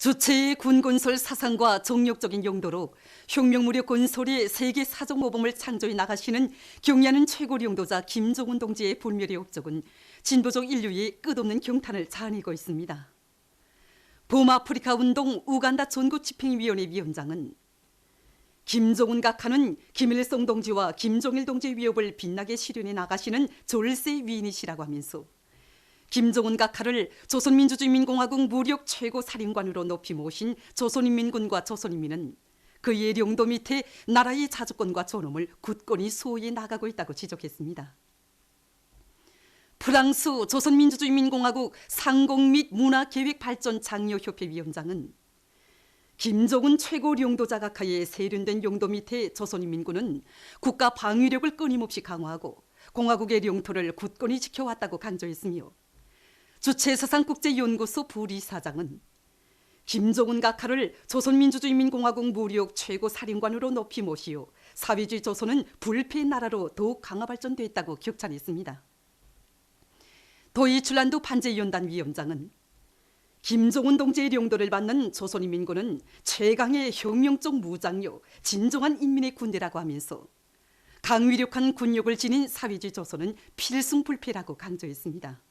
주체의 군건설 사상과 정력적인 용도로 혁명무력 건설의 세계 사적 모범을 창조해 나가시는 경의하는 최고 용도자 김정은 동지의 불멸의 업적은 진보적 인류의 끝없는 경탄을 자아내고 있습니다. 범아프리카 운동 우간다 전국집행위원회 위원장은 김정은 각하는 김일성 동지와 김정일 동지의 위협을 빛나게 실현해 나가시는 졸세 위인이시라고 하면서 김정은 각하를 조선민주주의인민공화국 무력 최고 사령관으로 높이 모신 조선인민군과 조선인민은 그의領도 밑에 나라의 자주권과 존엄을 굳건히 수호해 나가고 있다고 지적했습니다. 프랑스 조선민주주의인민공화국 상공 및 문화계획발전 장려협회 위원장은 김정은 최고 용도자 각하의 세련된 용도 밑에 조선인민군은 국가 방위력을 끊임없이 강화하고 공화국의 영토를 굳건히 지켜왔다고 강조했으며 주체사상국제연구소 부리사장은 김정은 각하를 조선민주주의인민공화국 무력 최고 사령관으로 높이 모시어 사회주의 조선은 불패의 나라로 더욱 강화 발전됐다고 격찬했습니다. 도이출란드 반제연단 위원장은 김정은 동지의 용도를 받는 조선인민군은 최강의 혁명적 무장력, 진정한 인민의 군대라고 하면서 강위력한 군력을 지닌 사회주의 조선은 필승불패라고 강조했습니다.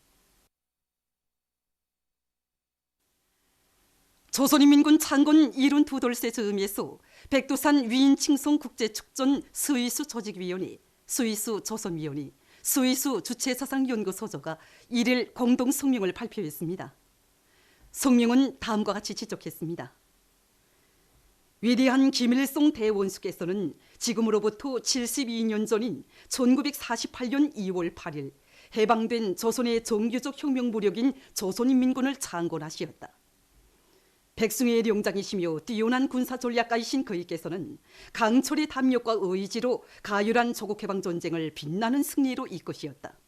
조선인민군 창건 72돌세 즈음에서 백두산 위인칭송 국제축전 스위스 조직위원회, 스위스 조선위원회, 스위스 주체사상연구소조가 1일 공동 성명을 발표했습니다. 성명은 다음과 같이 지적했습니다. 위대한 김일성 대원수께서는 지금으로부터 72년 전인 1948년 2월 8일 해방된 조선의 정규적 혁명 무력인 조선인민군을 창건하시었다. 백승의 명장이시며 뛰어난 군사 전략가이신 그이께서는 강철의 담력과 의지로 가열한 조국해방 전쟁을 빛나는 승리로 이끄시었다.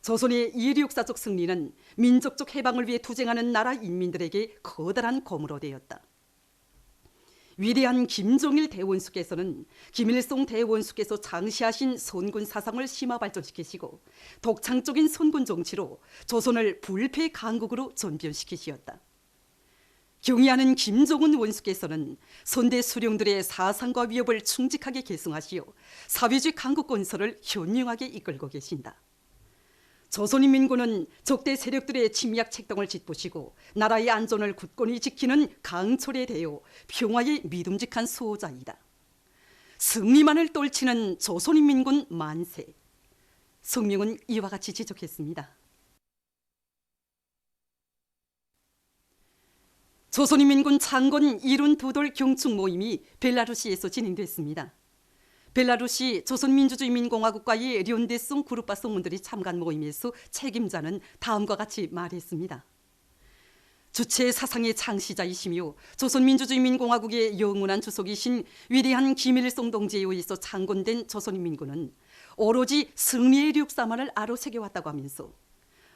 조선의 이력사적 승리는 민족적 해방을 위해 투쟁하는 나라 인민들에게 커다란 공으로 되었다. 위대한 김정일 대원수께서는 김일성 대원수께서 장시하신 선군 사상을 심화 발전시키시고 독창적인 선군 정치로 조선을 불패 강국으로 전변시키시었다. 경의하는 김정은 원수께서는 선대 수령들의 사상과 위협을 충직하게 계승하시어 사회주의 강국 건설을 현명하게 이끌고 계신다. 조선인민군은 적대 세력들의 침략 책동을 짙부시고 나라의 안전을 굳건히 지키는 강철에 대여 평화의 믿음직한 수호자이다. 승리만을 떨치는 조선인민군 만세. 성명은 이와 같이 지적했습니다. 조선인민군 창건 72돌 경축 모임이 벨라루시에서 진행됐습니다. 벨라루시 조선민주주의인민공화국과의 련대성 그룹바 성문들이 참가한 모임에서 책임자는 다음과 같이 말했습니다. 주체 사상의 창시자이시며 조선민주주의인민공화국의 영원한 주석이신 위대한 김일성 동지에 의해서 창건된 조선인민군은 오로지 승리의 력사만을 아로새겨왔다고 하면서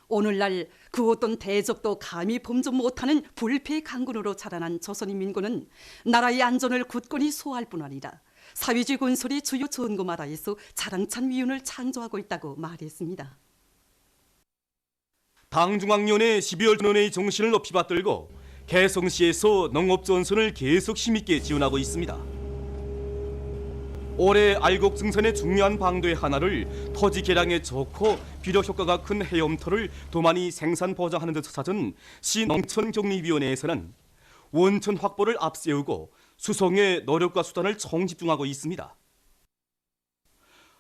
오늘날 그 어떤 대적도 감히 범접 못하는 불패의 강군으로 자라난 조선인민군은 나라의 안전을 굳건히 수호할 뿐 아니라 사회주의 건설의 주요 전거마다에서 자랑찬 위운을 창조하고 있다고 말했습니다. 당중앙위원회 12월 전원회의 정신을 높이 받들고 개성시에서 농업전선을 계속 힘있게 지원하고 있습니다. 올해 알곡 증산의 중요한 방도의 하나를 토지 개량에 좋고 비료 효과가 큰 해엄토를 더 많이 생산 보장하는 데 찾은 시농촌격리위원회에서는 원천 확보를 앞세우고 수송의 노력과 수단을 총집중하고 있습니다.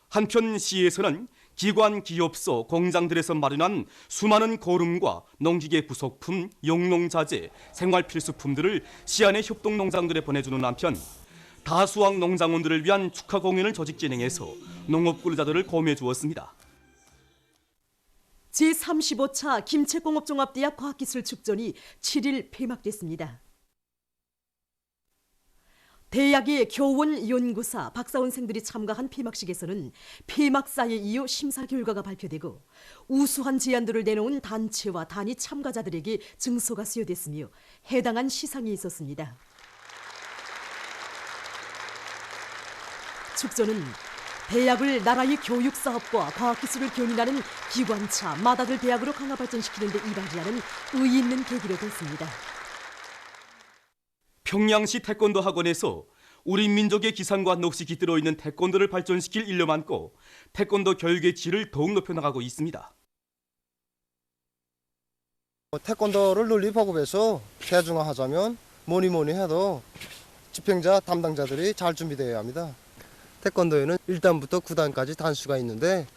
한편 시에서는 기관, 기업소, 공장들에서 마련한 수많은 고름과 농기계 부속품, 영농자재, 생활필수품들을 시안의 협동농장들에 보내주는 한편 다수학 농장원들을 위한 축하 공연을 조직 진행해서 농업근로자들을 고미해 주었습니다. 제35차 김책공업종합대학 과학기술축전이 7일 폐막됐습니다. 대학의 교원, 연구사, 박사원생들이 참가한 폐막식에서는 폐막사에 이어 심사 결과가 발표되고 우수한 제안들을 내놓은 단체와 단위 참가자들에게 증서가 수여됐으며 해당한 시상이 있었습니다. 축전은 대학을 나라의 교육사업과 과학기술을 견인하는 기관차, 마다들 대학으로 강화 발전시키는 데 이바지하는 의의 있는 계기로 됐습니다. 평양시 태권도 학원에서 우리 민족의 기상과 넋이 깃들어 있는 태권도를 발전시킬 일념 안고 태권도 교육의 질을 더욱 높여나가고 있습니다. 태권도를 널리 보급해서 대중화하자면 뭐니 해도 집행자 담당자들이 잘 준비되어야 합니다. 태권도에는 1단부터 9단까지 단수가 있는데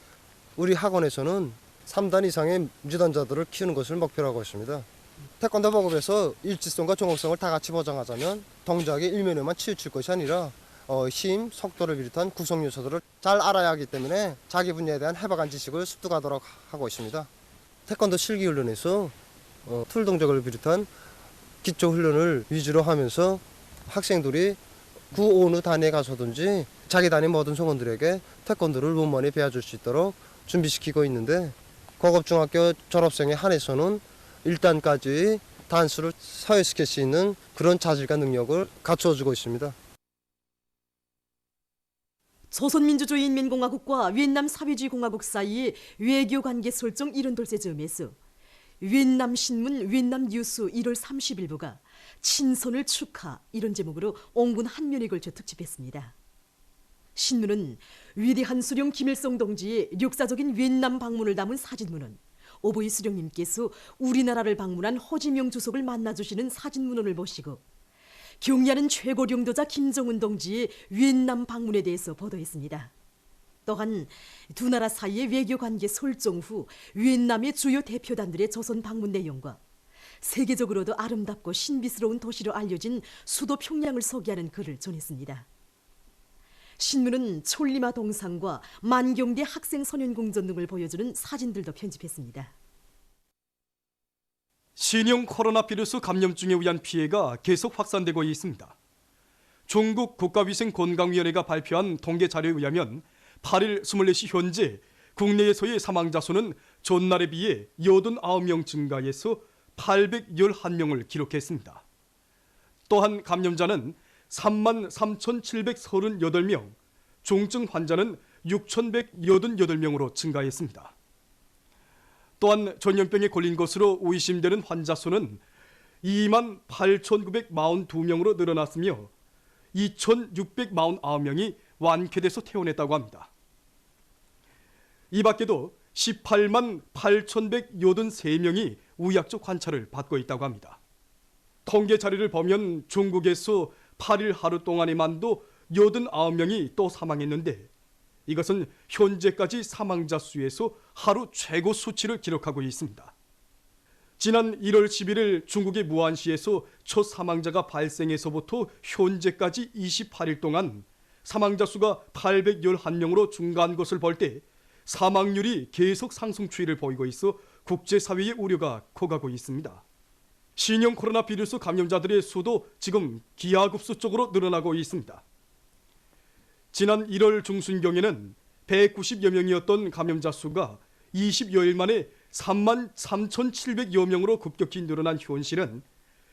우리 학원에서는 3단 이상의 무지단자들을 키우는 것을 목표로 하고 있습니다. 태권도 보급에서 일치성과 종합성을 다 같이 보장하자면 동작의 일면에만 치우칠 것이 아니라 힘, 속도를 비롯한 구성 요소들을 잘 알아야 하기 때문에 자기 분야에 대한 해박한 지식을 습득하도록 하고 있습니다. 태권도 실기 훈련에서 툴 동작을 비롯한 기초 훈련을 위주로 하면서 학생들이 구, 어느 단에 가서든지 자기 단의 모든 성원들에게 태권도를 원만히 배워줄 수 있도록 준비시키고 있는데 고급중학교 졸업생에 한해서는 1단까지 단수를 사회시킬 수 있는 그런 자질과 능력을 갖추어주고 있습니다. 조선민주주의인민공화국과 위엔남 사회주의공화국 사이의 외교관계 설정 70돌째 즈음에서 위엔남 신문 위엔남 뉴스 1월 30일부가 친선을 축하 이런 제목으로 온군 한 면에 걸쳐 특집했습니다. 신문은 위대한 수령 김일성 동지의 역사적인 위엔남 방문을 담은 사진문헌, 오보이 수령님께서 우리나라를 방문한 호지명 주석을 만나주시는 사진문헌을 보시고 경의하는 최고領導자 김정은 동지의 위엔남 방문에 대해서 보도했습니다. 또한 두 나라 사이의 외교관계 설정 후 위엔남의 주요 대표단들의 조선 방문 내용과 세계적으로도 아름답고 신비스러운 도시로 알려진 수도 평양을 소개하는 글을 전했습니다. 신문은 촐리마 동상과 만경대 학생 소년궁전 등을 보여주는 사진들도 편집했습니다. 신형 코로나 바이러스 감염증에 의한 피해가 계속 확산되고 있습니다. 중국 국가위생건강위원회가 발표한 통계 자료에 의하면 8일 24시 현재 국내에서의 사망자 수는 전날에 비해 89명 증가해서 811명을 기록했습니다. 또한 감염자는 33,738명, 중증 환자는 6,188명으로 증가했습니다. 또한 전염병에 걸린 것으로 의심되는 환자 수는 28,942명으로 늘어났으며 2,649명이 완쾌돼서 퇴원했다고 합니다. 이 밖에도 188,183명이 의학적 관찰을 받고 있다고 합니다. 통계 자료를 보면 중국에서 8일 하루 동안에만도 89명이 또 사망했는데 이것은 현재까지 사망자 수에서 하루 최고 수치를 기록하고 있습니다. 지난 1월 11일 중국의 무안시에서 첫 사망자가 발생해서부터 현재까지 28일 동안 사망자 수가 811명으로 증가한 것을 볼 때 사망률이 계속 상승 추이를 보이고 있어 국제사회의 우려가 커가고 있습니다. 신형 코로나 바이러스 감염자들의 수도 지금 기하급수적으로 늘어나고 있습니다. 지난 1월 중순경에는 190여 명이었던 감염자 수가 20여일 만에 33,700여 명으로 급격히 늘어난 현실은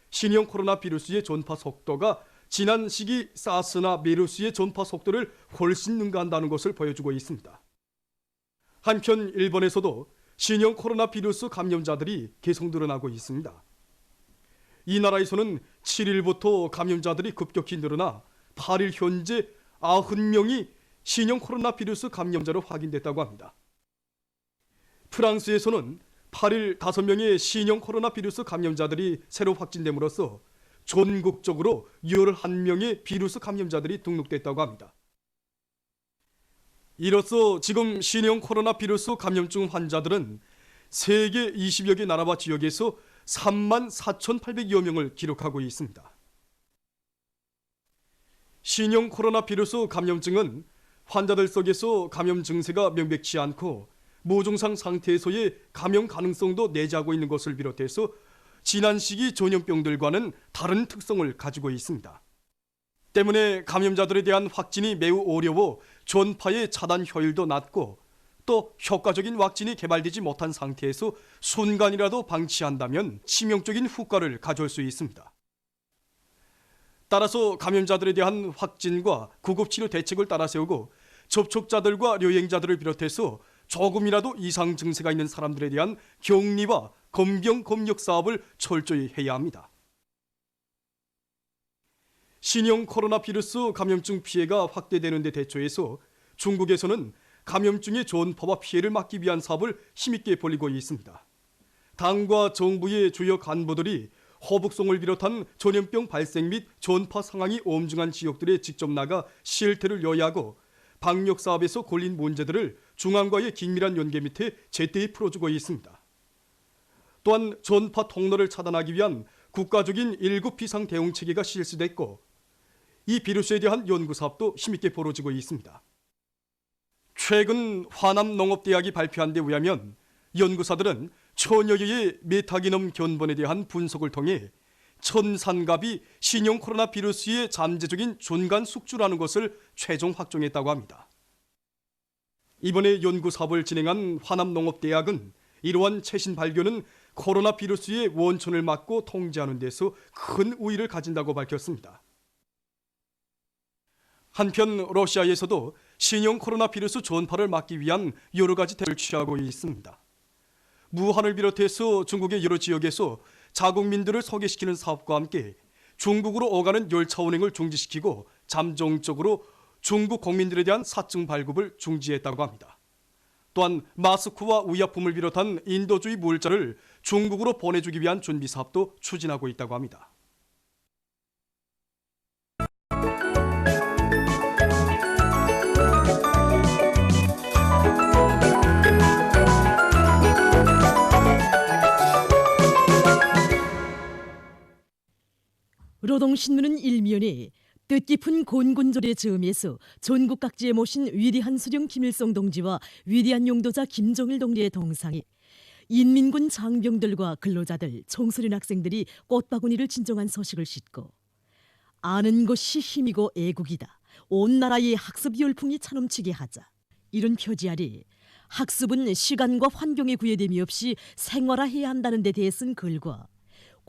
신형 코로나 바이러스의 전파 속도가 지난 시기 사스나 메르스의 전파 속도를 훨씬 능가한다는 것을 보여주고 있습니다. 한편 일본에서도 신형 코로나 바이러스 감염자들이 계속 늘어나고 있습니다. 이 나라에서는 7일부터 감염자들이 급격히 늘어나 8일 현재 90명이 신형 코로나 바이러스 감염자로 확인됐다고 합니다. 프랑스에서는 8일 5명의 신형 코로나 바이러스 감염자들이 새로 확진됨으로써 전국적으로 11명의 바이러스 감염자들이 등록됐다고 합니다. 이로써 지금 신형 코로나 바이러스 감염증 환자들은 세계 20여 개 나라와 지역에서 34,800여 명을 기록하고 있습니다. 신형 코로나 바이러스 감염증은 환자들 속에서 감염 증세가 명백치 않고 무증상 상태에서의 감염 가능성도 내재하고 있는 것을 비롯해서 지난 시기 전염병들과는 다른 특성을 가지고 있습니다. 때문에 감염자들에 대한 확진이 매우 어려워 전파의 차단 효율도 낮고 또 효과적인 왁진이 개발되지 못한 상태에서 순간이라도 방치한다면 치명적인 효과를 가져올 수 있습니다. 따라서 감염자들에 대한 확진과 구급치료 대책을 따라 세우고 접촉자들과 여행자들을 비롯해서 조금이라도 이상 증세가 있는 사람들에 대한 격리와 검경 검역 사업을 철저히 해야 합니다. 신형 코로나 바이러스 감염증 피해가 확대되는 데 대처해서 중국에서는 감염증의 전파와 피해를 막기 위한 사업을 힘있게 벌이고 있습니다. 당과 정부의 주요 간부들이 허북송을 비롯한 전염병 발생 및 전파 상황이 엄중한 지역들에 직접 나가 실태를 요하고 방역 사업에서 걸린 문제들을 중앙과의 긴밀한 연계 밑에 제때에 풀어주고 있습니다. 또한 전파 통로를 차단하기 위한 국가적인 1급 비상 대응 체계가 실시됐고 이 비루스에 대한 연구 사업도 힘있게 벌어지고 있습니다. 최근 화남농업대학이 발표한 데 의하면 연구사들은 천여 개의 메타기놈 견본에 대한 분석을 통해 천산갑이 신형 코로나 바이러스의 잠재적인 중간 숙주라는 것을 최종 확정했다고 합니다. 이번에 연구 사업을 진행한 화남농업대학은 이러한 최신 발견은 코로나 바이러스의 원천을 막고 통제하는 데서 큰 우위를 가진다고 밝혔습니다. 한편 러시아에서도 신형 코로나 바이러스 전파를 막기 위한 여러 가지 대책을 취하고 있습니다. 무한을 비롯해서 중국의 여러 지역에서 자국민들을 소개시키는 사업과 함께 중국으로 오가는 열차 운행을 중지시키고 잠정적으로 중국 국민들에 대한 사증 발급을 중지했다고 합니다. 또한 마스크와 의약품을 비롯한 인도주의 물자를 중국으로 보내주기 위한 준비 사업도 추진하고 있다고 합니다. 노동신문은 일면에 뜻깊은 곤곤절의 즈음에서 전국 각지에 모신 위대한 수령 김일성 동지와 위대한 용도자 김정일 동지의 동상에 인민군 장병들과 근로자들, 청소년 학생들이 꽃바구니를 진정한 소식을 싣고 아는 것이 힘이고 애국이다. 온 나라의 학습 열풍이 차넘치게 하자. 이런 표지 아래 학습은 시간과 환경에 구애됨이 없이 생활화해야 한다는 데 대쓴 글과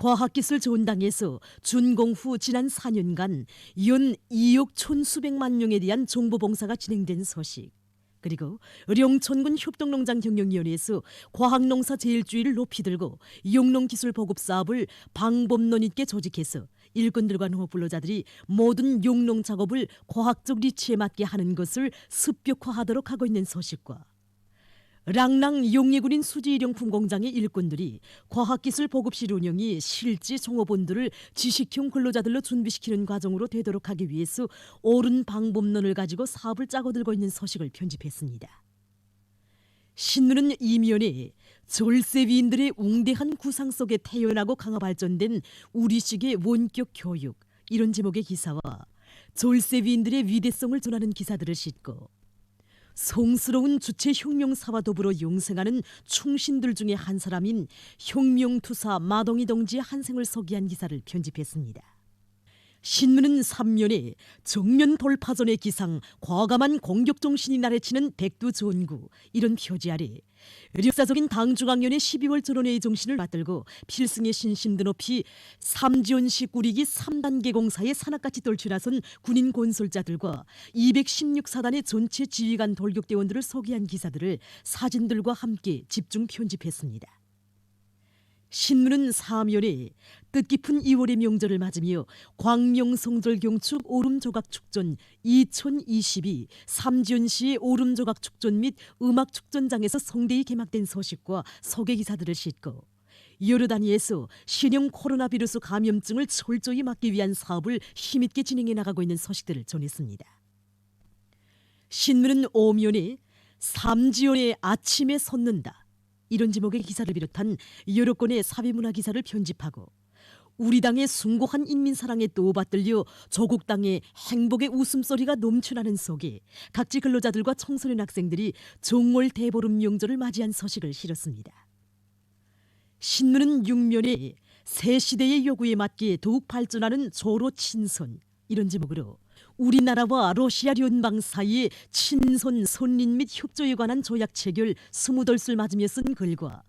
과학기술 전당에서 준공 후 지난 4년간 연 2억 천수백만 명에 대한 정보봉사가 진행된 소식, 그리고 령천군 협동농장 경영위원회에서 과학농사 제일주의를 높이 들고 용농기술 보급 사업을 방법론 있게 조직해서 일꾼들과 농업근로자들이 모든 용농 작업을 과학적 리치에 맞게 하는 것을 습격화하도록 하고 있는 소식과 랑랑 용예군인 수지일용품 공장의 일꾼들이 과학기술 보급실 운영이 실지 종업원들을 지식형 근로자들로 준비시키는 과정으로 되도록 하기 위해서 옳은 방법론을 가지고 사업을 짜고 들고 있는 소식을 편집했습니다. 신문은 이면에 졸세위인들의 웅대한 구상 속에 태어나고 강화 발전된 우리식의 원격 교육, 이런 제목의 기사와 졸세위인들의 위대성을 전하는 기사들을 싣고 성스러운 주체 혁명사와 더불어 용생하는 충신들 중에 한 사람인 혁명투사 마동희 동지의 한 생을 소개한 기사를 편집했습니다. 신문은 3면에 정면 돌파전의 기상, 과감한 공격정신이 나래치는 백두전구, 이런 표지 아래 역사적인 당중앙위원회 12월 전원회의 정신을 맞들고 필승의 신심도 높이 삼지연식 꾸리기 3단계 공사에 산악같이 떨쳐나선 군인 건설자들과 216사단의 전체 지휘관 돌격대원들을 소개한 기사들을 사진들과 함께 집중 편집했습니다. 신문은 4면에 뜻깊은 2월의 명절을 맞으며 광명성절경축 오름조각축전 2022 삼지연시의 오름조각축전 및 음악축전장에서 성대히 개막된 소식과 소개기사들을 싣고 여러 단위에서 신형 코로나 바이러스 감염증을 철저히 막기 위한 사업을 힘있게 진행해 나가고 있는 소식들을 전했습니다. 신문은 5면에 삼지연의 아침에 솟는다, 이런 제목의 기사를 비롯한 여러 건의 사회문화 기사를 편집하고 우리 당의 숭고한 인민사랑에 떠받들려 조국 당의 행복의 웃음소리가 넘쳐나는 속에 각지 근로자들과 청소년 학생들이 정월 대보름 명절을 맞이한 소식을 실었습니다. 신문은 6면에 새 시대의 요구에 맞게 더욱 발전하는 조로 친선, 이런 제목으로 우리나라와 러시아 연방 사이의 친선, 선린 및 협조에 관한 조약 체결 20돌을 맞으며 쓴 글과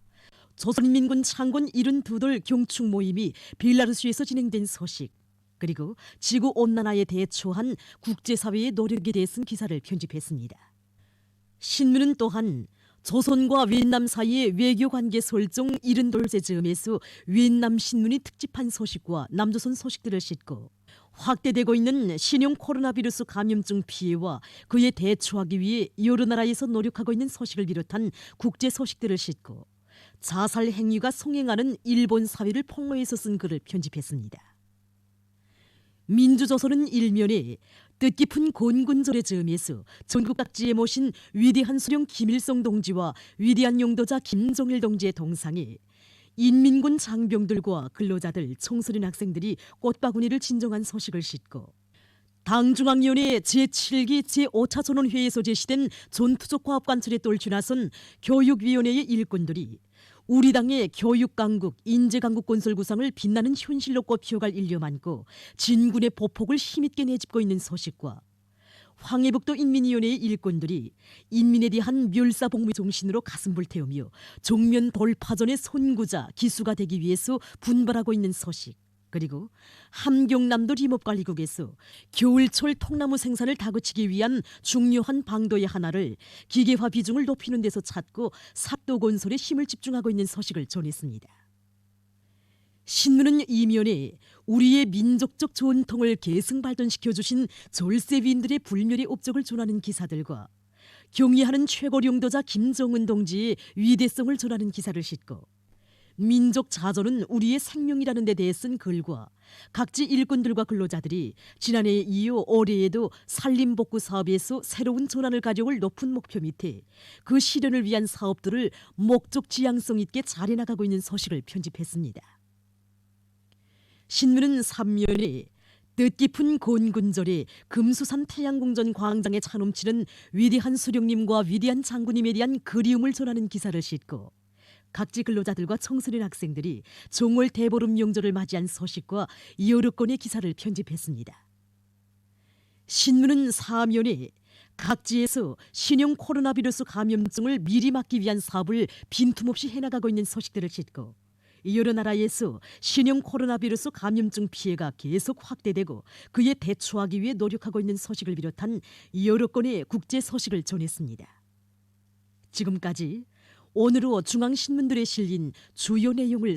조선인민군 창건 72돌 경축 모임이 벨라루스에서 진행된 소식, 그리고 지구온난화에 대처한 국제사회의 노력에 대해 쓴 기사를 편집했습니다. 신문은 또한 조선과 윈남 사이의 외교관계 설정 70돌째 즈음에서 윈남 신문이 특집한 소식과 남조선 소식들을 싣고 확대되고 있는 신형 코로나 비루스 감염증 피해와 그에 대처하기 위해 여러 나라에서 노력하고 있는 소식을 비롯한 국제 소식들을 싣고 자살 행위가 성행하는 일본 사회를 폭로해서 쓴 글을 편집했습니다. 민주조선은 일면에 뜻깊은 곤군절의 즈음에서 전국 각지에 모신 위대한 수령 김일성 동지와 위대한 용도자 김정일 동지의 동상에 인민군 장병들과 근로자들, 청소년 학생들이 꽃바구니를 진정한 소식을 싣고 당중앙위원회 제7기 제5차 전원회의에서 제시된 전투적 과업관철에 똘추 나선 교육위원회의 일꾼들이 우리 당의 교육강국, 인재강국 건설 구상을 빛나는 현실로 꽃피워갈 일념 안고 진군의 보폭을 힘있게 내짚고 있는 소식과 황해북도 인민위원회의 일꾼들이 인민에 대한 멸사복무 정신으로 가슴 불태우며 종면 돌파전의 선구자, 기수가 되기 위해서 분발하고 있는 소식, 그리고 함경남도 림업관리국에서 겨울철 통나무 생산을 다그치기 위한 중요한 방도의 하나를 기계화 비중을 높이는 데서 찾고 삽도 건설에 힘을 집중하고 있는 소식을 전했습니다. 신문은 이면에 우리의 민족적 전통을 계승 발전시켜 주신 졸세위인들의 불멸의 업적을 전하는 기사들과 경의하는 최고 용도자 김정은 동지의 위대성을 전하는 기사를 싣고 민족 자존은 우리의 생명이라는 데 대해 쓴 글과 각지 일꾼들과 근로자들이 지난해에 이어 올해에도 산림복구 사업에서 새로운 전환을 가져올 높은 목표 밑에 그 실현을 위한 사업들을 목적 지향성 있게 잘 해나가고 있는 소식을 편집했습니다. 신문은 3면에 뜻깊은 곤군절에 금수산 태양궁전 광장에 차넘치는 위대한 수령님과 위대한 장군님에 대한 그리움을 전하는 기사를 싣고 각지 근로자들과 청소년 학생들이 정월 대보름 명절을 맞이한 소식과 여러 건의 기사를 편집했습니다. 신문은 4면에 각지에서 신형 코로나 비루스 감염증을 미리 막기 위한 사업을 빈틈없이 해나가고 있는 소식들을 싣고 여러 나라에서 신형 코로나 비루스 감염증 피해가 계속 확대되고 그에 대처하기 위해 노력하고 있는 소식을 비롯한 여러 건의 국제 소식을 전했습니다. 지금까지 오늘로 중앙신문들에 실린 주요 내용을